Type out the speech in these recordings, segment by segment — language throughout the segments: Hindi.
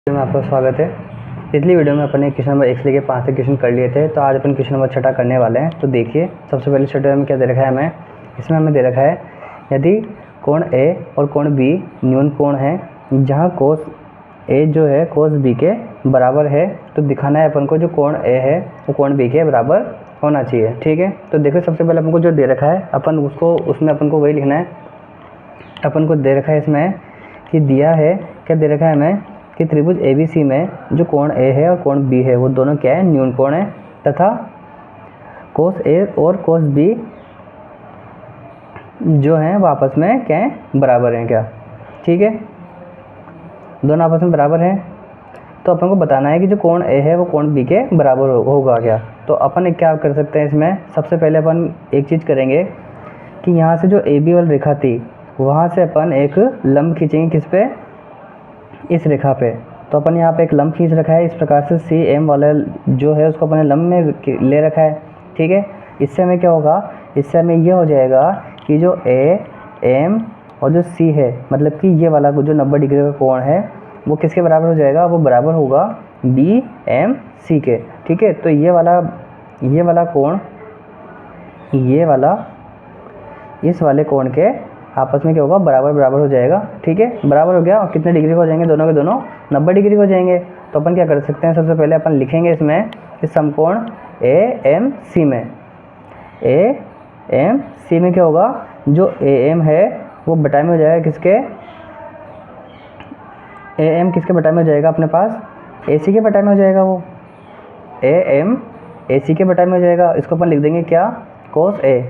में आपका स्वागत है। पिछली वीडियो में अपन ने क्वेश्चन नंबर 1 से लेकर 5 तक क्वेश्चन कर लिए थे, तो आज अपन क्वेश्चन नंबर 6 करने वाले हैं। तो देखिए, सबसे पहले छठे में क्या दे रखा है हमें। इसमें हमें दे रखा है यदि कोण A और कोण B न्यून कोण है जहां कोस A जो है कोस B के बराबर है, तो दिखाना है अपन को जो कोण A है वो कोण B के बराबर होना चाहिए। ठीक है, तो देखो सबसे पहले अपन को जो दे रखा है अपन उसको उसमें अपन को वही लिखना है। अपन को दे रखा है इसमें कि दिया है, क्या दे रखा है हमें कि त्रिभुज ABC में जो कोण A है और कोण B है वो दोनों क्या है, न्यून कोण है, तथा कोस A और कोस B जो हैं वो आपस में क्या है, बराबर हैं क्या। ठीक है, दोनों आपस में बराबर हैं, तो अपन को बताना है कि जो कोण A है वो कोण B के बराबर होगा क्या। तो अपन क्या कर सकते हैं इसमें, सबसे पहले अपन एक चीज़ करेंगे कि यहाँ से जो AB वाली रेखा थी वहाँ से अपन एक लंब खींचेंगे, किस पे, इस रेखा पे। तो अपन यहाँ पे एक लंब खींच रखा है इस प्रकार से, CM वाला जो है उसको अपने लंब में ले रखा है। ठीक है, इससे हमें क्या होगा, इससे हमें ये हो जाएगा कि जो AM और जो C है, मतलब कि ये वाला जो 90 डिग्री का कोण है वो किसके बराबर हो जाएगा, वो बराबर होगा BMC के। ठीक है, तो ये वाला कोण ये वाला इस वाले कोण के आपस में क्या होगा, बराबर हो जाएगा। ठीक है, बराबर हो गया, और कितने डिग्री हो जाएंगे, दोनों के दोनों 90 डिग्री हो जाएंगे। तो अपन क्या कर सकते हैं, सबसे पहले अपन लिखेंगे इसमें कि समकोण AMC में क्या होगा, जो AM है वो बटा में हो जाएगा किसके, AM किसके बटा में हो जाएगा अपने पास, AC के बटा में हो जाएगा। वो AM AC के बटा में हो जाएगा। इसको अपन लिख देंगे क्या, cos A।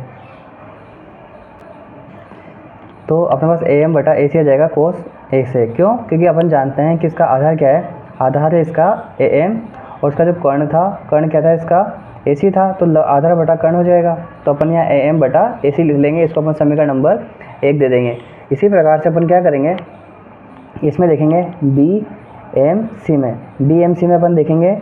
तो अपने पास AM बटा AC आ जाएगा cos A से। क्यों, क्योंकि अपन जानते हैं कि इसका आधार क्या है, आधार है इसका AM, और इसका जो कर्ण था, कर्ण क्या था इसका, AC था, तो आधार बटा कर्ण हो जाएगा। तो अपन यहाँ AM बटा AC लिख लेंगे, इसको अपन समीकरण नंबर 1 दे देंगे। इसी प्रकार से अपन क्या करेंगे, इसमें देखेंगे BMC में अपन देखेंगे,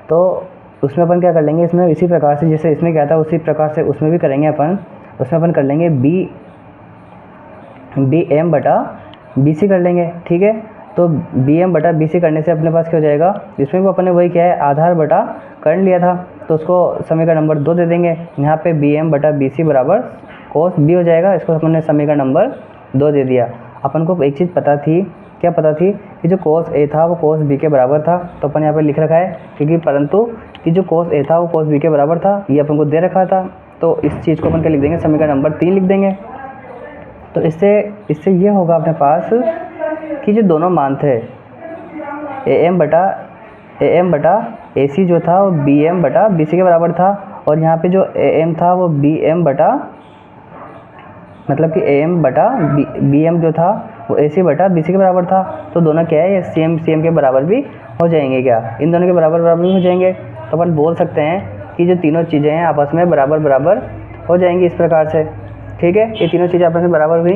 तो उसमें अपन क्या कर लेंगे, इसमें इसी प्रकार से जैसे इसमें क्या था उसी प्रकार से उसमें भी करेंगे अपन। उसमें अपन कर लेंगे BM बटा BC कर लेंगे। ठीक है, तो BM बटा BC करने से अपने पास क्या हो जाएगा, इसमें भी अपने वही क्या है, आधार बटा कर्ण लिया था, तो उसको समीकरण नंबर 2 दे देंगे। यहाँ पे BM बटा BC बराबर cos B हो जाएगा, इसको अपने समीकरण नंबर 2 दे दिया। अपन को एक चीज़ पता थी, क्या पता थी, कि जो cos A था वो cos B के बराबर था, तो अपन यहाँ पे लिख रखा है, क्योंकि परंतु कि जो cos A था वो cos B के बराबर था, ये अपन को दे रखा था। तो इस चीज़ को अपन क्या लिख देंगे, समीकरण नंबर 3 लिख देंगे। तो इससे ये होगा अपने पास कि जो दोनों मान थे AM बटा AC जो था वो BM बटा BC के बराबर था, और यहाँ पे जो AM था वो BM बटा, मतलब कि AM बटा BM जो था वो AC बटा BC के बराबर था। तो दोनों क्या है, ये CM के बराबर भी हो जाएंगे क्या, इन दोनों के बराबर भी हो जाएंगे। तो अपन बोल सकते हैं कि जो तीनों चीज़ें हैं आपस में बराबर हो जाएंगी इस प्रकार से। ठीक है, ये तीनों चीज़ें आपस में बराबर हुई,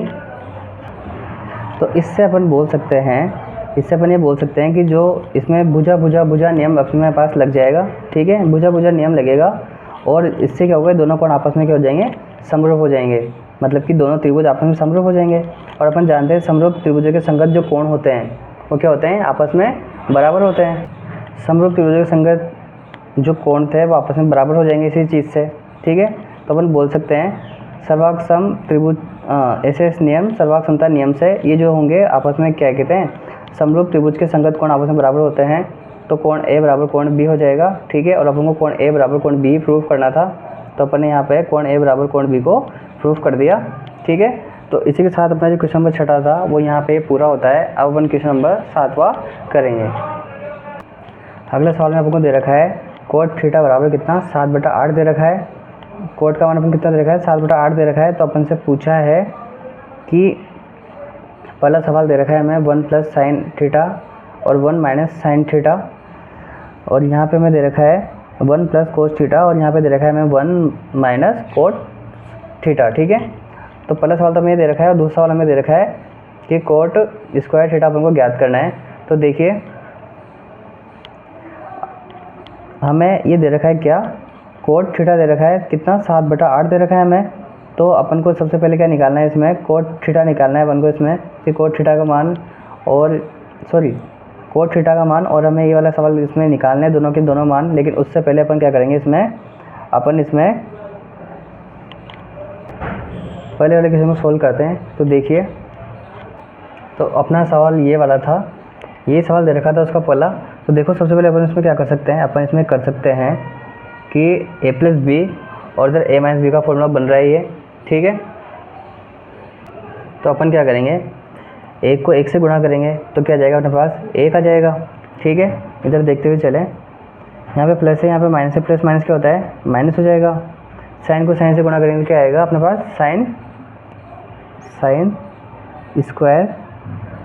तो इससे अपन बोल सकते हैं, इससे अपन ये बोल सकते हैं कि जो इसमें भुजा नियम अपने पास लग जाएगा। ठीक है, भुजा नियम लगेगा, और इससे क्या होगा, दोनों कोण आपस में क्या हो जाएंगे, समरूप हो जाएंगे, मतलब कि दोनों त्रिभुज आपस में समरूप हो जाएंगे। और अपन जानते हैं समरूप त्रिभुजों के संगत जो कोण होते हैं वो क्या होते हैं, आपस में बराबर होते हैं। समरूप त्रिभुजों के संगत जो कोण थे वो आपस में बराबर हो जाएंगे इसी चीज़ से। ठीक है, तो अपन बोल सकते हैं सर्वांग सम त्रिभुज ऐसे नियम, सर्वांग समता नियम से ये जो होंगे आपस में क्या कहते हैं, समरूप त्रिभुज के संगत कोण आपस में बराबर होते हैं, तो कोण A बराबर कोण B हो जाएगा। ठीक है, और अपन को कोण A बराबर कोण B प्रूफ करना था, तो अपन ने यहाँ पे कोण A बराबर कोण B को प्रूफ कर दिया। ठीक है, तो इसी के साथ अपना जो क्वेश्चन नंबर 6 था वो यहाँ पे पूरा होता है। अब अपन क्वेश्चन नंबर 7वां करेंगे। अगले सवाल में अपन को दे रखा है कोट थीटा बराबर कितना, 7/8 दे रखा है। कोट का मान अपन कितना दे रखा है, 7/8 दे रखा है। तो अपन से पूछा है कि पहला सवाल दे रखा है हमें 1 + sin थीटा और 1 - sin थीटा, और यहाँ पे हमें दे रखा है 1 + cos थीटा, और यहाँ पे दे रखा है हमें 1 - cot थीटा। ठीक है, तो पहला सवाल तो हमें दे रखा है, और दूसरा सवाल हमें दे रखा है कि cot स्क्वायर थीटा अपन को ज्ञात करना है। तो देखिए हमें ये दे रखा है क्या, कोट थीटा दे रखा है कितना, 7/8 दे रखा है हमें। तो अपन को सबसे पहले क्या निकालना है, इसमें कोट थीटा निकालना है अपन को इसमें, कि कोट थीटा का मान, और कोट थीटा का मान, और हमें ये वाला सवाल इसमें निकालना है दोनों के दोनों मान। लेकिन उससे पहले अपन क्या करेंगे, इसमें पहले वाले क्वेश्चन को सोल्व करते हैं। तो देखिए, तो अपना सवाल ये वाला था, ये सवाल दे रखा था उसका पहला। तो देखो सबसे पहले अपन इसमें क्या कर सकते हैं, अपन इसमें कर सकते हैं कि a प्लस बी और इधर a माइनस बी का फॉर्मूला बन रहा है ये, ठीक है। तो अपन क्या करेंगे, एक को एक से गुणा करेंगे तो क्या जाएगा अपने पास, एक आ जाएगा, ठीक है। इधर देखते हुए चलें, यहाँ पे प्लस है, यहाँ पे माइनस है, प्लस माइनस क्या होता है, माइनस हो जाएगा। साइन को साइन से गुणा करेंगे तो क्या आएगा अपने पास, साइन स्क्वायर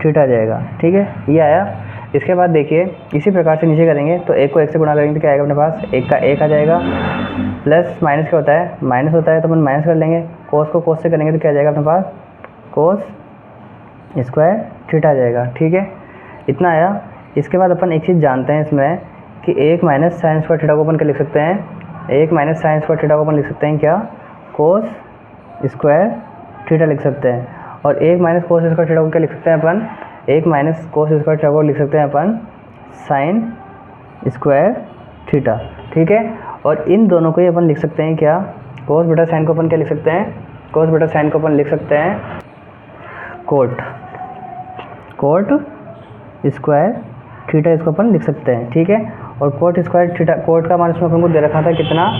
थीटा आ जाएगा, ठीक है, ये आया। इसके बाद देखिए इसी प्रकार से नीचे करेंगे, तो एक को एक से गुणा करेंगे तो क्या आएगा अपने पास, एक का एक आ जाएगा। प्लस माइनस क्या होता है, माइनस होता है, तो अपन माइनस कर लेंगे। कोस को कोस से करेंगे तो क्या आ जाएगा अपने पास, कोस स्क्वायर थीटा आ जाएगा, ठीक है, इतना आया। इसके बाद अपन एक चीज़ जानते हैं इसमें कि एक माइनस साइन स्क्वायर थीटा को अपन क्या लिख सकते हैं, एक माइनस साइन स्क्वायर थीटा को अपन लिख सकते हैं क्या, कोस स्क्वायर थीटा लिख सकते हैं। और एक माइनस कोस स्क्वायर थीटा को क्या लिख सकते हैं अपन, एक माइनस कोस स्क्वायर थीटा को लिख सकते हैं अपन साइन स्क्वायर थीटा, ठीक है। और इन दोनों को ही अपन लिख सकते हैं क्या, कोस बटा साइन को अपन क्या लिख सकते हैं, कोस बटा साइन को अपन लिख सकते हैं कोट स्क्वायर थीटा, इसको अपन लिख सकते हैं, ठीक है। और कोट स्क्वायर थीटा, कोट का मान इसमें अपन को दे रखा था कितना,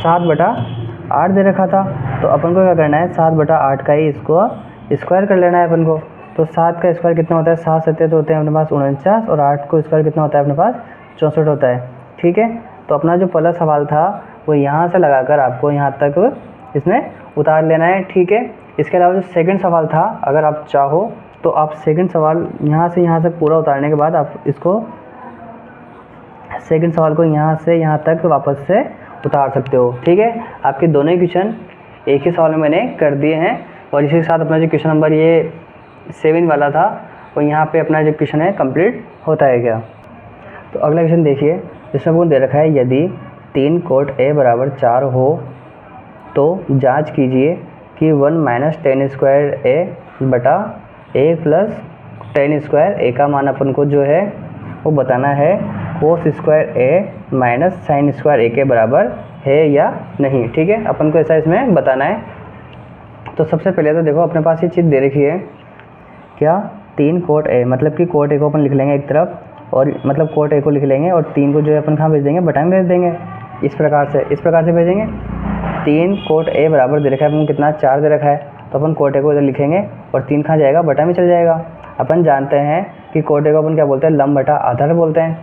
7/8 दे रखा था। तो अपन को क्या करना है, 7/8 का ही इसको स्क्वायर कर लेना है अपन को। तो 7 का स्क्वायर कितना होता है, 7 7 तो होते हैं अपने पास 49, और 8 को स्क्वायर कितना होता है अपने पास 64 होता है, ठीक है। तो अपना जो पहला सवाल था वो यहाँ से लगाकर आपको यहाँ तक इसमें उतार लेना है, ठीक है। इसके अलावा जो सेकंड सवाल था, अगर आप चाहो तो आप सेकंड सवाल यहाँ से यहाँ तक पूरा उतारने के बाद आप इसको सेकंड सवाल को यहाँ से यहाँ तक वापस से उतार सकते हो, ठीक है। आपके दोनों ही क्वेश्चन एक ही सवाल में मैंने कर दिए हैं। और इसी के साथ अपना जो क्वेश्चन नंबर ये 7 वाला था वो यहाँ पे अपना जो क्वेश्चन है कंप्लीट होता है क्या। तो अगला क्वेश्चन देखिए, जिसमें आपको दे रखा है यदि 3 कोट a बराबर 4 हो तो जांच कीजिए कि 1 माइनस टेन स्क्वायर a बटा a plus ten square a का मान अपन को जो है वो बताना है cos square a minus sine square a के बराबर है या नहीं, ठीक है। अपन को ऐसा इसमें बताना है। तो सबसे पहले तो देखो अपने पास ये चीज़ दे रखी है क्या, 3 कोट a, मतलब कि कोट a को अपन लिख लेंगे एक तरफ, और मतलब कोट a को लिख लेंगे, और 3 को जो है अपन कहाँ भेज देंगे, बटा में भेज देंगे। इस प्रकार से भेजेंगे। 3 कोट a बराबर दे रखा है अपन कितना, 4 दे रखा है, तो अपन कोट a को इधर लिखेंगे और 3 कहाँ जाएगा, बटा में चल जाएगा। अपन जानते हैं कि कोट a को अपन क्या बोलते हैं, लंब बटा आधार बोलते हैं,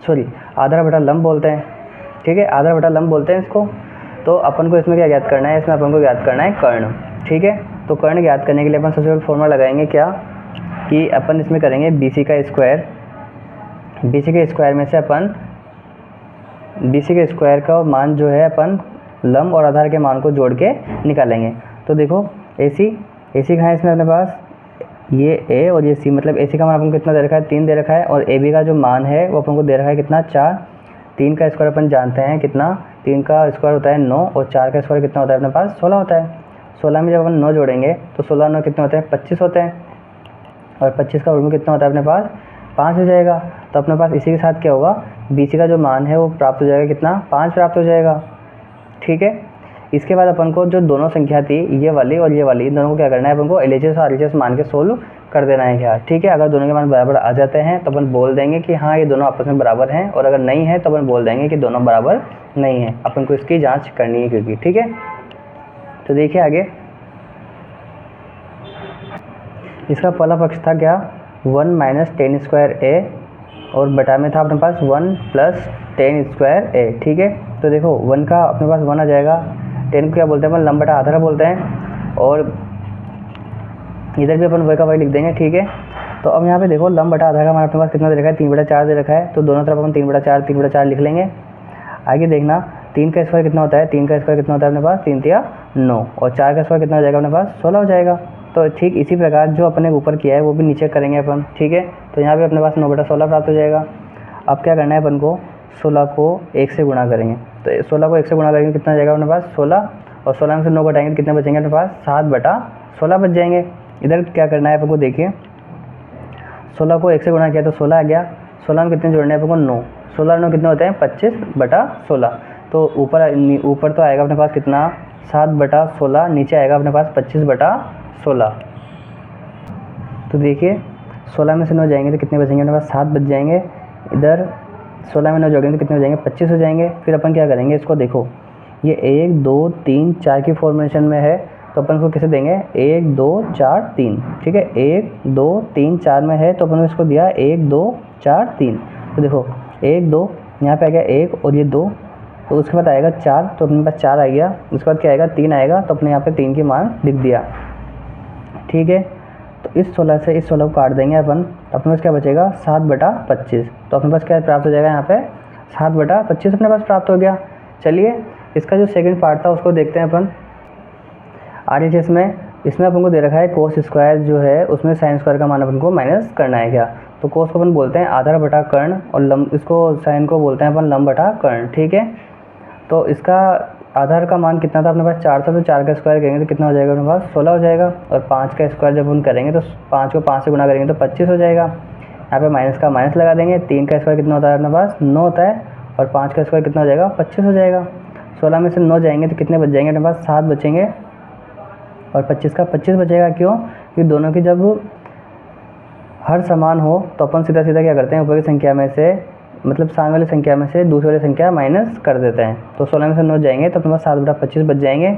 सॉरी आधार बटा लंब बोलते हैं, ठीक है, आधार बटा लंब बोलते हैं इसको। तो अपन को इसमें क्या ज्ञात करना है, इसमें अपन को ज्ञात करना है कर्ण, ठीक है। तो कर्ण ज्ञात करने के लिए अपन सबसे पहले फॉर्मूला लगाएंगे क्या, कि अपन इसमें करेंगे BC का स्क्वायर, BC के स्क्वायर में से अपन BC के स्क्वायर का मान जो है अपन लंब और आधार के मान को जोड़ के निकालेंगे। तो देखो AC कहाँ है इसमें अपने पास, ये A और ये C, मतलब AC का मान अपन को कितना दे रखा है, 3 दे रखा है, और AB का जो मान है वो अपन को दे रखा है कितना, 4। 3 का स्क्वायर अपन जानते हैं कितना, 3 का स्क्वायर होता है 9, और 4 का स्क्वायर कितना होता है अपने पास, 16 होता है। 16 में जब अपन 9 जोड़ेंगे तो 16 9 कितने होते हैं, 25 होते हैं, और 25 का वर्गमूल कितना होता है अपने पास, 5 हो जाएगा। तो अपने पास इसी के साथ क्या होगा, BC का जो मान है वो प्राप्त हो जाएगा कितना, 5 प्राप्त हो जाएगा, ठीक है। इसके बाद अपन को जो दोनों संख्या थी ये वाली और ये वाली, इन दोनों को क्या करना है, अपन को LHS और RHS मान के सोल्व कर देना है क्या, ठीक है। अगर दोनों के मान बराबर आ जाते हैं तो अपन बोल देंगे कि हाँ ये दोनों आपस में बराबर हैं, और अगर नहीं है तो अपन बोल देंगे कि दोनों बराबर नहीं है। अपन को इसकी जांच करनी है क्योंकि, ठीक है। तो देखिए आगे, इसका पहला पक्ष था क्या, 1 माइनस टेन स्क्वायर a, और बटा में था अपने पास 1 प्लस टेन स्क्वायर a, ठीक है। तो देखो 1 का अपने पास 1 आ जाएगा, 10 को क्या बोलते हैं अपन, लंब बटा आधार बोलते हैं, और इधर भी अपन y का y लिख देंगे, ठीक है। तो अब यहाँ पे देखो लंब बटा आधार का मान अपने पास कितना दे रखा है, 3/4 दे रखा है, तो दोनों तरफ अपन 3/4 लिख लेंगे। आगे देखना 3 का स्क्वायर कितना होता है, 3 का स्क्वायर कितना होता है अपने पास, 3 तिया 9, और 4 का स्क्वायर कितना हो जाएगा अपने पास, 16 हो जाएगा। तो ठीक इसी प्रकार जो अपने ऊपर किया है वो भी नीचे करेंगे अपन, ठीक है। तो यहाँ पे अपने पास 9/16 प्राप्त हो जाएगा। अब क्या करना है अपन को, 16 को 1 से गुणा करेंगे, तो 16 को 1 से गुणा करेंगे कितना जाएगा अपने पास, 16, और 16 में से 9 घटाएंगे तो कितने बचेंगे अपने पास, 7/16 बच जाएंगे। इधर क्या करना है अपन को, देखिए 16 को 1 से गुणा किया तो 16 आ गया। 16 में कितने जोड़ने हैं अपन को? 9। 16 9 कितने होते हैं? 25/16। तो ऊपर तो आएगा अपने पास कितना? 7/16। नीचे आएगा अपने पास 25/16। तो देखिए 16 में से 9 जाएंगे तो कितने बचेंगे अपने पास? 7 बच जाएंगे। इधर 16 में 9 जोड़ेंगे तो कितने हो जाएंगे? 25 हो जाएंगे। फिर अपन क्या करेंगे, इसको देखो, ये 1 2 3 4 की फॉर्मेशन में है, तो अपन को कैसे देंगे? 1 2 4 3, ठीक है। 1 2 3 4 में है तो अपन ने इसको दिया 1 2 4 3। तो देखो 1 2 यहाँ पे आ गया 1 और ये 2, तो उसके बाद आएगा 4, तो अपने पास 4 आ गया। उसके बाद क्या आएगा? 3 आएगा, तो अपने यहाँ पे 3 की मान लिख दिया, ठीक है। तो इस 16 से इस 16 को काट देंगे अपन, तो अपने पास क्या बचेगा? 7/25। तो अपने पास क्या प्राप्त हो जाएगा? यहाँ पे 7/25 अपने पास प्राप्त हो गया। चलिए इसका जो सेकंड पार्ट था उसको देखते हैं अपन। RHS में इसमें अपन को दे रखा है कोस स्क्वायर जो है उसमें साइन स्क्वायर का मान अपन को माइनस करना है क्या? तो कोस को अपन बोलते हैं आधार बटा कर्ण और लंब, इसको साइन को बोलते हैं अपन लंब बटा कर्ण, ठीक है। तो इसका आधार का मान कितना था अपने पास? 4 था, तो 4 का स्क्वायर करेंगे तो कितना हो जाएगा अपने पास? 16 हो जाएगा। और 5 का स्क्वायर जब हम करेंगे तो 5 को 5 से गुणा करेंगे तो 25 हो जाएगा। यहाँ पे माइनस का माइनस लगा देंगे। 3 का स्क्वायर कितना होता है अपने पास? 9 होता है। और 5 का स्क्वायर कितना हो जाएगा? 25 हो जाएगा। 16 में से 9 जाएंगे तो कितने बच जाएंगे अपने पास? 7 बचेंगे। और 25 का 25 बचेगा। क्यों? क्योंकि दोनों की जब हर समान हो तो अपन सीधा सीधा क्या करते हैं? ऊपर की संख्या में से, मतलब सामने वाली संख्या में से दूसरी वाली संख्या माइनस कर देते हैं। तो 16 में से 9 जाएंगे तो अपने पास 7/25 बच जाएंगे।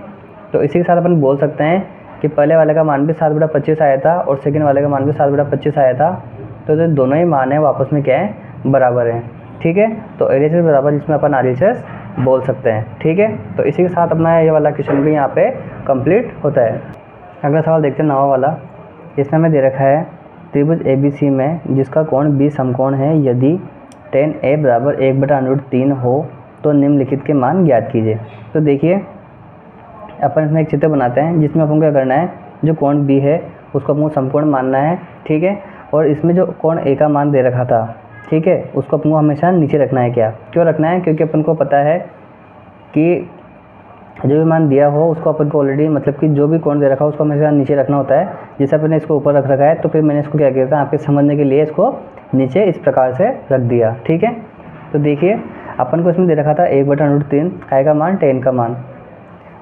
तो इसी के साथ अपन बोल सकते हैं कि पहले वाले का मान भी 7/25 आया था और सेकंड वाले का मान भी 7/25 आया था। तो जो दोनों ही मान है वो आपस में क्या है? बराबर हैं, ठीक है। तो LHS बराबर जिसमें अपन RHS बोल सकते हैं, ठीक है। तो इसी के साथ अपना ये वाला क्वेश्चन भी यहाँ पे कंप्लीट होता है। अगला सवाल देखते हैं 9वां वाला। इसमें हमें दे रखा है त्रिभुज ABC में जिसका कोण B समकोण है, यदि tan A बराबर 1/√3 हो तो निम्नलिखित के मान ज्ञात कीजिए। तो देखिए अपन इसमें एक चित्र बनाते हैं जिसमें अपन को क्या करना है, जो कोण B है उसको अपन को समकोण मानना है, ठीक है। और इसमें जो कोण A का मान दे रखा था, ठीक है, उसको अपन को हमेशा नीचे रखना है। क्या क्यों रखना है? क्योंकि अपन को पता है कि जो भी मान दिया हो उसको अपन को ऑलरेडी, मतलब कि जो भी कोण दे रखा हो उसको हमेशा नीचे रखना होता है। जैसे अपन ने इसको ऊपर रख रखा है तो फिर मैंने इसको क्या किया था, आपके समझने के लिए इसको नीचे इस प्रकार से रख दिया, ठीक है। तो देखिए अपन को इसमें दे रखा था 1/√3 काय का मान, tan का मान।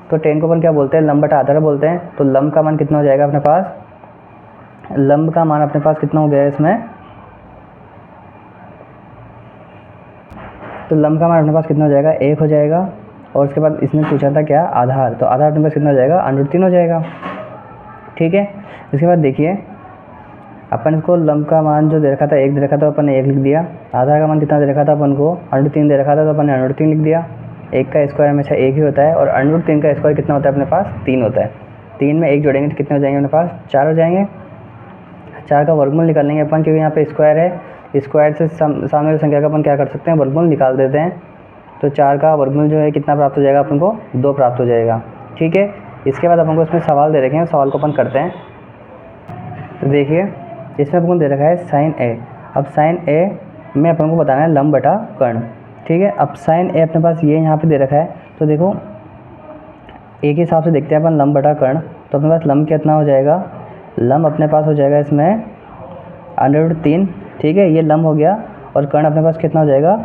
तो tan को अपन क्या बोलते हैं? लंब बटा आधार बोलते हैं। तो लंब का मान कितना हो जाएगा अपने पास? लंब का मान अपने पास कितना हो गया इसमें? तो लंब का मान अपने पास कितना हो जाएगा? 1 हो जाएगा। और उसके बाद इसने पूछा था क्या? आधार। तो आधार अपने पास कितना हो जाएगा? √3 हो जाएगा, ठीक है। इसके बाद देखिए अपन इसको लंब का मान जो दे रखा था 1 दे रखा था, अपन ने 1 लिख दिया। आधार का मान कितना दे रखा था अपन को? √3 दे रखा था, तो अपन ने √3 लिख दिया। 1 का स्क्वायर हमेशा 1 ही होता है और √3 का स्क्वायर कितना होता है अपने पास? 3 होता है। 3 में 1 जोड़ेंगे तो कितने हो जाएंगे अपने पास? 4 हो जाएंगे। 4 का वर्गमूल निकाल लेंगे अपन, क्योंकि यहाँ पे स्क्वायर है। स्क्वायर से सामने वाली संख्या का अपन क्या कर सकते हैं? वर्गमूल निकाल देते हैं। तो 4 का वर्गमूल जो है कितना प्राप्त हो जाएगा अपन को? 2 प्राप्त हो जाएगा, ठीक है। इसके बाद अपन को इसमें सवाल दे रखे हैं, सवाल को अपन करते हैं। तो देखिए इसमें अपन को दे रखा है sin A। अब sin A में अपन को बताना है लंब बटा कर्ण, ठीक है। अब sin A अपने पास ये यहाँ पे दे रखा है, तो देखो A के हिसाब से देखते हैं अपन लंब बटा कर्ण। तो अपने पास लंब कितना हो जाएगा? लंब अपने पास हो जाएगा इसमें √3, ठीक है, ये लंब हो गया। और कर्ण अपने पास कितना हो जाएगा?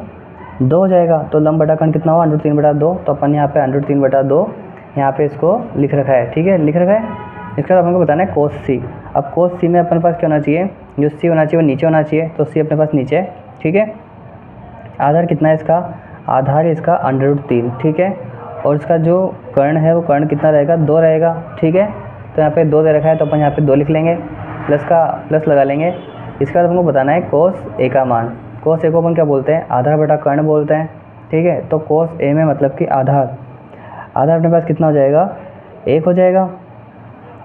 2 हो जाएगा। तो लंब बटा कर्ण कितना हुआ? √3/2। तो अपन यहाँ पे √3/2 यहाँ पे इसको लिख रखा है, ठीक है, लिख रखा है। इसके बाद अपन को बताना है cos C। अब cos C में अपन पास क्या होना चाहिए? जो C होना चाहिए वो नीचे होना चाहिए, तो C अपने पास नीचे, ठीक है। आधार कितना है इसका? आधार है इसका √3, ठीक है। और इसका जो कर्ण है वो कर्ण कितना रहेगा? 2 रहेगा, ठीक है। तो यहाँ पे 2 दे रखा है तो अपन यहाँ पे 2 लिख लेंगे, प्लस का प्लस लगा लेंगे। इसके बाद अपन को बताना है cos A का मान। cos A को अपन क्या बोलते हैं? आधार बटा कर्ण बोलते हैं, ठीक है। तो cos A में मतलब कि आधार, आधार अपने पास कितना हो जाएगा? 1 हो जाएगा।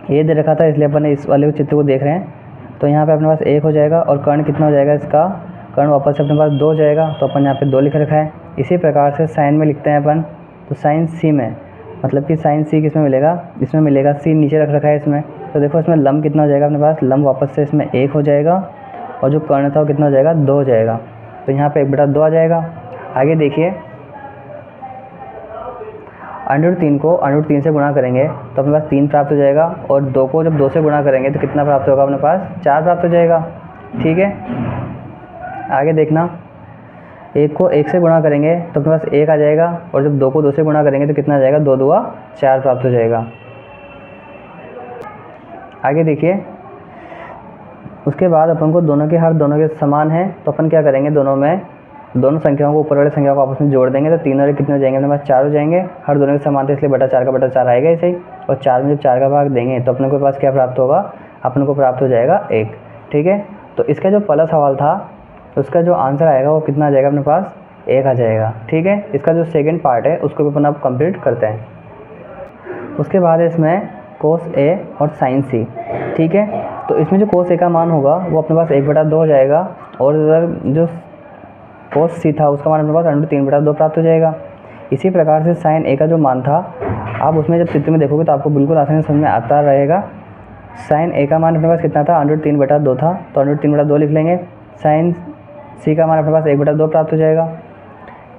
ये दे रखा था इसलिए अपन इस वाले चित्र को देख रहे हैं। तो यहाँ पे अपने पास 1 हो जाएगा। और कर्ण कितना हो जाएगा इसका? कर्ण वापस से अपने पास 2 हो जाएगा, तो अपन यहाँ पे 2 लिख रखा है। इसी प्रकार से साइन में लिखते हैं अपन। तो साइन C में मतलब कि साइन C किसमें मिलेगा? इसमें मिलेगा, C नीचे रख रखा है इसमें। तो देखो इसमें लंब कितना हो जाएगा अपने पास? लंब वापस से इसमें 1 हो जाएगा और जो कर्ण था वो कितना हो जाएगा? 2 हो जाएगा। तो यहाँ पे 1/2 आ जाएगा। आगे देखिए √3 को √3 से गुणा करेंगे तो अपने पास 3 प्राप्त हो जाएगा। और 2 को जब 2 से गुणा करेंगे तो कितना प्राप्त होगा अपने पास? 4 प्राप्त हो जाएगा, ठीक है। आगे देखना, एक को एक से गुणा करेंगे तो अपने पास एक आ जाएगा, और जब दो को दो से गुणा करेंगे तो कितना आ जाएगा, दो दुआ 4 प्राप्त हो जाएगा। आगे देखिए, उसके बाद अपन को दोनों के हर दोनों के समान है, तो अपन क्या करेंगे, दोनों संख्याओं को, ऊपर वाले संख्या को आपस में जोड़ देंगे, तो 3 और कितने हो जाएंगे अपने पास, 4 हो जाएंगे। हर दोनों के समान थे इसलिए बटा 4 का बटा 4 आएगा ऐसे ही, और 4 में जब 4 का भाग देंगे तो अपने को पास क्या प्राप्त होगा, अपने को प्राप्त हो जाएगा 1। ठीक है, तो इसका जो पहला सवाल था उसका जो आंसर आएगा वो कितना आ जाएगा अपने पास, 1 आ जाएगा। ठीक है, इसका जो सेकेंड पार्ट है उसको भी अपन अब कंप्लीट करते हैं। उसके बाद इसमें कोस ए और साइन सी। ठीक है, तो इसमें जो कोस ए का मान होगा वो अपने पास 1/2 हो जाएगा, और इधर जो कोस सी था उसका मान अपने पास √3/2 प्राप्त हो जाएगा। इसी प्रकार से साइन ए का जो मान था, आप उसमें जब चित्र में देखोगे तो आपको बिल्कुल आसानी से समझ में आता रहेगा। साइन ए का मान अपने पास कितना था, √3/2 था, तो √3/2 लिख लेंगे। साइन सी का मान अपने पास 1/2 प्राप्त हो जाएगा।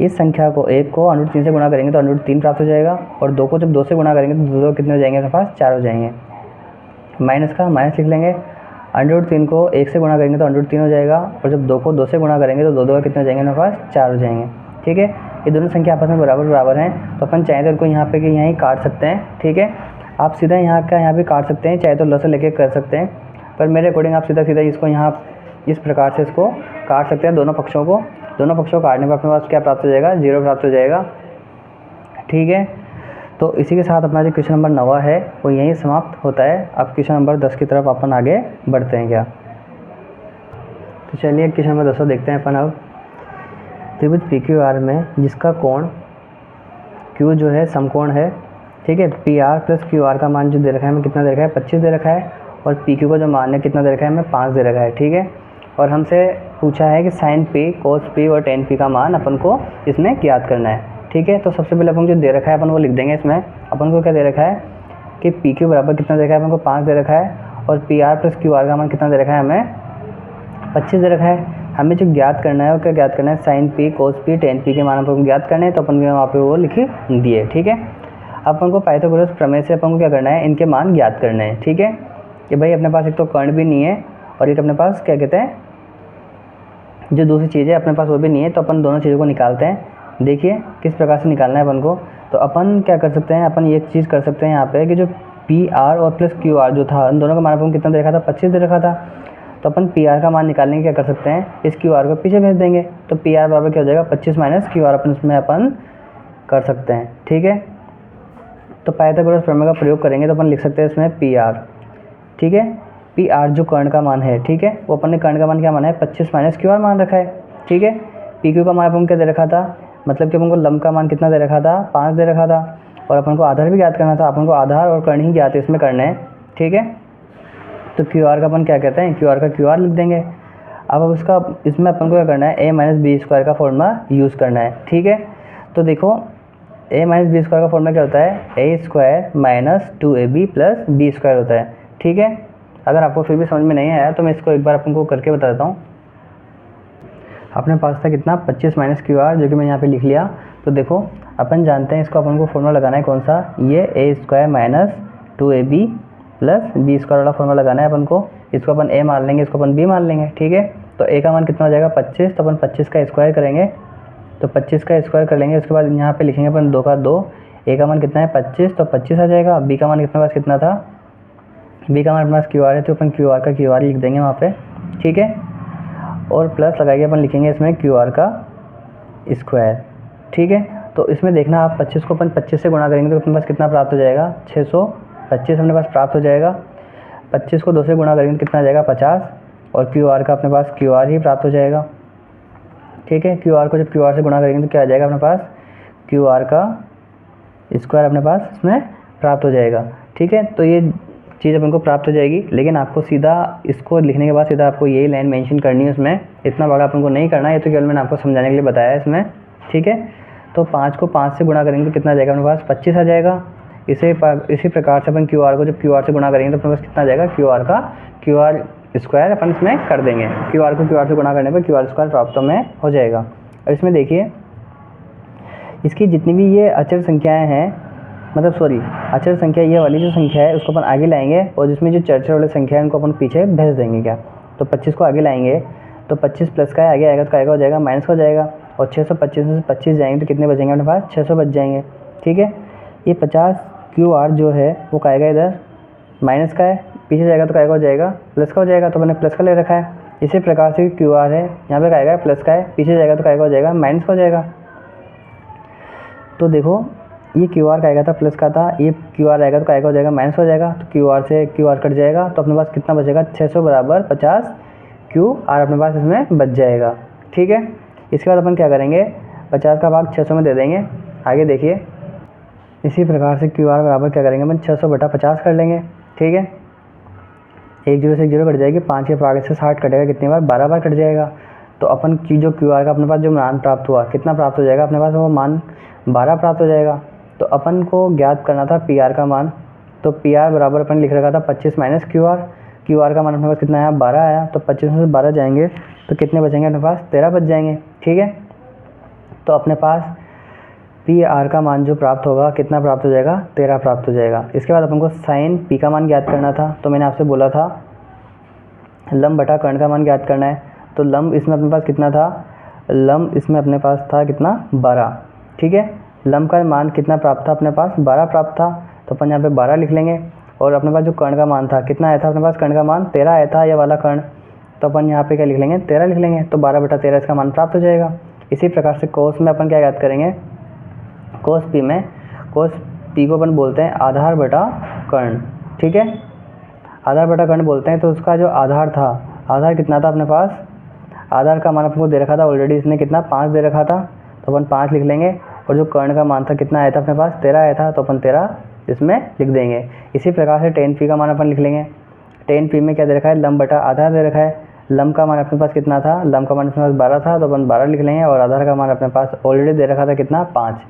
इस संख्या को 1 को √3 से गुणा करेंगे तो √3 प्राप्त हो जाएगा, और 2 को जब 2 से गुणा करेंगे तो 2 कितने हो जाएंगे अपने पास, 4 हो जाएंगे। माइनस का माइनस लिख लेंगे, √3 को 1 से गुणा करेंगे तो √3 हो जाएगा, और जब 2 को 2 से गुणा करेंगे तो 2 कितने हो जाएंगे अपने पास, 4 हो जाएंगे। ठीक है, ये दोनों संख्या आपस में बराबर हैं, तो अपन चाहे तो इनको यहाँ पे कि यहीं काट सकते हैं। ठीक है, आप सीधा यहाँ भी काट सकते हैं, चाहे तो ल से लेके कर सकते हैं, पर मेरे अकॉर्डिंग आप सीधा इसको यहाँ इस प्रकार से इसको काट सकते हैं। दोनों पक्षों को काटने पर अपने पास क्या प्राप्त हो जाएगा, 0 प्राप्त हो जाएगा। ठीक है, तो इसी के साथ अपना जो क्वेश्चन नंबर 9 है वो यहीं समाप्त होता है। अब क्वेश्चन नंबर 10 की तरफ अपन आगे बढ़ते हैं क्या। तो चलिए क्वेश्चन नंबर 10 देखते हैं अपन अब। त्रिभुज PQR में जिसका कोण Q जो है समकोण है, ठीक है, PR प्लस QR का मान जो दे रखा है हमें कितना दे रखा है, 25 दे रखा है, और PQ का जो मान है कितना दे रखा है हमें, 5 दे रखा है। ठीक है, और हमसे पूछा है कि साइन P, कोस P और टेन P का मान अपन को इसमें ज्ञात करना है। ठीक है, तो सबसे पहले अपन जो दे रखा है अपन वो लिख देंगे। इसमें अपन को क्या दे रखा है कि PQ बराबर कितना दे रखा है अपन को, 5 दे रखा है, और PR प्लस QR का मान कितना दे रखा है हमें, 25 दे रखा है। हमें जो ज्ञात करना है वो क्या ज्ञात करना है, साइन P, कोस P, टेन P के मान अपन को ज्ञात करने हैं, तो अपन वहाँ पे वो लिख दिए। ठीक है, अपन को पाइथागोरस प्रमेय से अपन को क्या करना है, इनके मान ज्ञात करने हैं। ठीक है, कि भाई अपने पास एक तो कर्ण भी नहीं है, और एक अपने पास क्या कहते हैं, जो दूसरी चीज़ है अपने पास वो भी नहीं है, तो अपन दोनों चीज़ों को निकालते हैं। देखिए किस प्रकार से निकालना है अपन को। तो अपन क्या कर सकते हैं, अपन ये चीज़ कर सकते हैं यहाँ पे कि जो PR और प्लस QR जो था, उन दोनों का मान अपन को कितना दे रखा था, 25 दे रखा था। तो अपन PR का मान निकालने के क्या कर सकते हैं, इस QR को पीछे भेज देंगे, तो PR बराबर क्या हो जाएगा, 25 माइनस QR अपन इसमें अपन कर सकते हैं। ठीक है, तो पाइथागोरस प्रमेय का प्रयोग करेंगे तो अपन लिख सकते हैं इसमें PR। ठीक है, PR जो कर्ण का मान है, ठीक है, वो अपन ने कर्ण का मान क्या माना है, 25 माइनस QR मान रखा है। ठीक है, PQ का मान अपन क्या दे रखा था, मतलब कि अपन को लंब का मान कितना दे रखा था, 5 दे रखा था, और अपन को आधार भी ज्ञात करना था। अपन को आधार और कर्ण ही ज्ञात इसमें करने हैं। ठीक है, तो QR का अपन क्या कहते हैं, QR का QR लिख देंगे। अब उसका इसमें अपन को क्या करना है, a माइनस बी स्क्वायर का फॉर्मूला यूज़ करना है। ठीक है, तो देखो a माइनस बी स्क्वायर का फॉर्मूला क्या होता है, a square minus 2ab plus B square होता है। ठीक है, अगर आपको फिर भी समझ में नहीं आया तो मैं इसको एक बार अपन को करके बता देता हूँ। अपने पास था कितना, 25 माइनस QR, जो कि मैं यहाँ पे लिख लिया। तो देखो अपन जानते हैं इसको अपन को फॉर्मूला लगाना है कौन सा, ये a square minus 2ab plus B square वाला फॉर्मूला लगाना है अपन को। इसको अपन a मान लेंगे, इसको अपन b मान लेंगे। ठीक है, तो a का मान कितना हो जाएगा, 25, तो अपन 25 का स्क्वायर करेंगे, तो 25 का स्क्वायर कर लेंगे। उसके बाद यहाँ पे लिखेंगे अपन 2 का 2, a का मान कितना है 25, तो 25 आ जाएगा। b का मान कितना पास कितना था, b का मान अपने पास QR है, तो अपन QR का QR लिख देंगे वहाँ पे। ठीक है, और प्लस लगा के अपन लिखेंगे इसमें QR का स्क्वायर। ठीक है, तो इसमें देखना आप 25 को अपन 25 से गुणा करेंगे तो अपने पास कितना प्राप्त हो जाएगा, 625 अपने पास प्राप्त हो जाएगा। 25 को 2 से गुणा करेंगे तो कितना आ जाएगा, 50, और QR का अपने पास QR ही प्राप्त हो जाएगा। ठीक है, QR को जब QR से गुणा करेंगे तो क्या आ जाएगा अपने पास, QR का स्क्वायर अपने पास इसमें प्राप्त हो जाएगा। ठीक है, तो ये चीज़ अपन को प्राप्त हो जाएगी, लेकिन आपको सीधा इसको लिखने के बाद सीधा आपको यही लाइन मेंशन करनी है उसमें, इतना बड़ा अपन को नहीं करना है, ये तो केवल मैंने आपको समझाने के लिए बताया है इसमें। ठीक है, तो 5 को 5 से गुणा करेंगे तो कितना आ जाएगा अपने पास, 25 आ जाएगा। इसी प्रकार से अपन QR को जब QR से गुणा करेंगे तो अपने पास कितना आ जाएगा, QR का QR स्क्वायर अपन इसमें कर देंगे। QR को QR से गुणा करने पर QR स्क्वायर प्राप्त में हो जाएगा। और इसमें देखिए इसकी जितनी भी ये अचर संख्याएँ हैं, मतलब सॉरी अचर संख्या ये वाली जो संख्या है उसको अपन आगे लाएंगे, और जिसमें जो चर वाले संख्या है उनको अपन पीछे भेज देंगे क्या। तो 25 को आगे लाएंगे तो 25 प्लस का है, आगे आएगा तो क्या हो जाएगा, माइनस हो जाएगा। और 625 में से 25 जाएंगे तो कितने बचेंगे अपने पास, 600 बच जाएंगे। ठीक है, ये 50 QR जो है वो क्या आएगा, इधर माइनस का है, पीछे जाएगा तो क्या हो जाएगा, प्लस का हो जाएगा, तो मैंने प्लस का ले रखा है। इसी प्रकार से QR है, यहाँ पे क्या आएगा, प्लस का है, पीछे जाएगा तो क्या हो जाएगा, माइनस का हो जाएगा। तो देखो ये QR का आएगा था, प्लस का था, ये QR आएगा तो क्या हो जाएगा, माइनस हो जाएगा। तो QR से QR कट जाएगा तो अपने पास कितना बचेगा, 600 बराबर 50 QR अपने पास इसमें बच जाएगा। ठीक है, इसके बाद अपन क्या करेंगे, 50 का भाग 600 में दे देंगे। आगे देखिए, इसी प्रकार से QR बराबर क्या करेंगे अपन, 600 बटा 50 कर लेंगे। ठीक है, 1 0 से 1 0 कट जाएगी, 5 के भाग से 60 कटेगा, कितनी बार, 12 बार कट जाएगा। तो अपन की जो QR का अपने पास जो मान प्राप्त हुआ, कितना प्राप्त हो जाएगा अपने पास, वो मान 12 प्राप्त हो जाएगा। तो अपन को ज्ञात करना था PR का मान, तो PR बराबर अपन लिख रखा था 25 माइनस QR। QR का मान अपने पास कितना आया, 12 आया। तो 25 में से 12 जाएंगे तो कितने बचेंगे अपने पास, 13 बच जाएंगे। ठीक है, तो अपने पास PR का मान जो प्राप्त होगा, कितना प्राप्त हो जाएगा, 13 प्राप्त हो जाएगा। इसके बाद अपन को साइन P का मान ज्ञात करना था। तो मैंने आपसे बोला था लंब बटा कर्ण का मान ज्ञात करना है। तो लंब इसमें अपने पास कितना था, लंब इसमें अपने पास था कितना, 12। ठीक है, लंब का मान कितना प्राप्त था अपने पास, 12 प्राप्त था। तो अपन यहाँ पे 12 लिख लेंगे। और अपने पास जो कर्ण का मान था, कितना आया था अपने पास, कर्ण का मान 13 आया था, ये वाला कर्ण। तो अपन यहाँ पे क्या लिख लेंगे, 13 लिख लेंगे। तो 12 बटा 13 इसका मान प्राप्त हो जाएगा। इसी प्रकार से कोस में अपन क्या याद करेंगे, कोस P में, कोस P को अपन बोलते हैं आधार बटा कर्ण। ठीक है, आधार बटा कर्ण बोलते हैं। तो उसका जो आधार था, आधार कितना था अपने पास, आधार का मान अपने को दे रखा था ऑलरेडी, इसने कितना 5 दे रखा था। तो अपन 5 लिख लेंगे। और जो कर्ण का मान था कितना आया था अपने पास, 13 आया था। तो अपन 13 इसमें लिख देंगे। इसी प्रकार से tan P का मान अपन लिख लेंगे। tan P में क्या दे रखा है, लंब बटा आधार दे रखा है। लंब का मान अपने पास कितना था, लंब का मान अपने पास 12 था, तो अपन 12 लिख लेंगे। और आधार का मान अपने पास ऑलरेडी दे रखा था कितना, 5,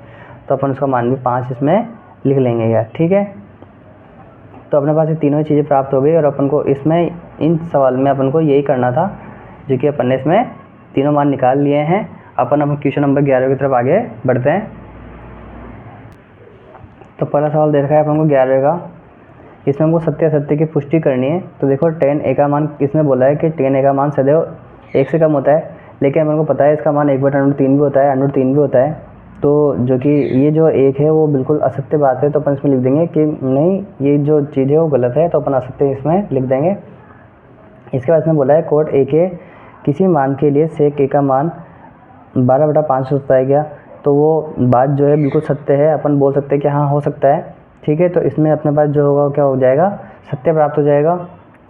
तो अपन उसका मान भी 5 इसमें लिख लेंगे यार। ठीक है, तो अपने पास ये तीनों चीज़ें प्राप्त हो गई। और अपन को इसमें इन सवाल में अपन को यही करना था, जो कि अपन ने इसमें तीनों मान निकाल लिए हैं। अपन क्वेश्चन नंबर 11 की तरफ आगे बढ़ते हैं। तो पहला सवाल दे रखा है अपन को 11 का, इसमें हमको सत्य असत्य की पुष्टि करनी है। तो देखो tan A का मान इसमें बोला है कि tan A का मान सदैव 1 से कम होता है, लेकिन अपन को पता है इसका मान 1/√3 भी होता है, √3 भी होता है। तो जो कि ये जो 1 है वो बिल्कुल असत्य बात है, तो अपन इसमें लिख देंगे कि नहीं, ये जो चीज़ है वो गलत है, तो अपन असत्य इसमें लिख देंगे। इसके बाद इसमें बोला है कोट A के किसी मान के लिए sec A का मान 12/5 होता है क्या, तो वो बात जो है बिल्कुल सत्य है, अपन बोल सकते हैं कि हाँ हो सकता है। ठीक है, तो इसमें अपने पास जो होगा क्या हो जाएगा, सत्य प्राप्त हो जाएगा।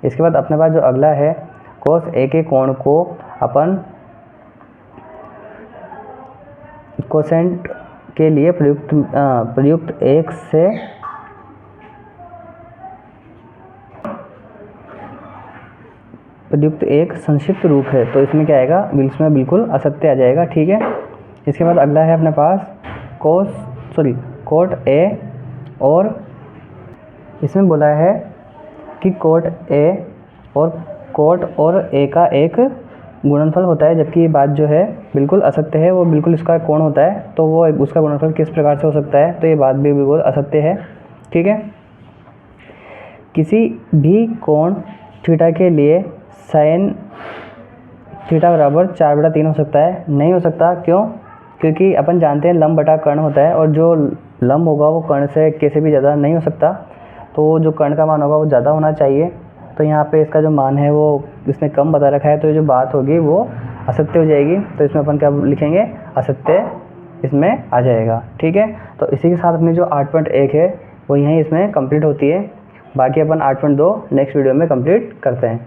इसके बाद अपने पास जो अगला है, कोस A के कोण को अपन कोसेंट के लिए प्रयुक्त एक से प्रयुक्त एक संक्षिप्त रूप है। तो इसमें क्या आएगा, इसमें बिल्कुल असत्य आ जाएगा। ठीक है, इसके बाद अगला है अपने पास कोट A, और इसमें बोला है कि कोट A और A का एक गुणनफल होता है, जबकि ये बात जो है बिल्कुल असत्य है, वो बिल्कुल इसका कोण होता है, तो वो उसका गुणनफल किस प्रकार से हो सकता है, तो ये बात भी बिल्कुल असत्य है। ठीक है, किसी भी कोण थीटा के लिए साइन थीटा बराबर 4/3 हो सकता है, नहीं हो सकता। क्यों, क्योंकि अपन जानते हैं लंब बटा कर्ण होता है, और जो लंब होगा वो कर्ण से कैसे भी ज़्यादा नहीं हो सकता, तो जो कर्ण का मान होगा वो ज़्यादा होना चाहिए। तो यहाँ पे इसका जो मान है वो इसने कम बता रखा है, तो जो बात होगी वो असत्य हो जाएगी। तो इसमें अपन क्या लिखेंगे, असत्य इसमें आ जाएगा। ठीक है, तो इसी के साथ अपनी जो 8.1 है वो यहीं इसमें कंप्लीट होती है। बाकी अपन 8.2 नेक्स्ट वीडियो में कंप्लीट करते हैं।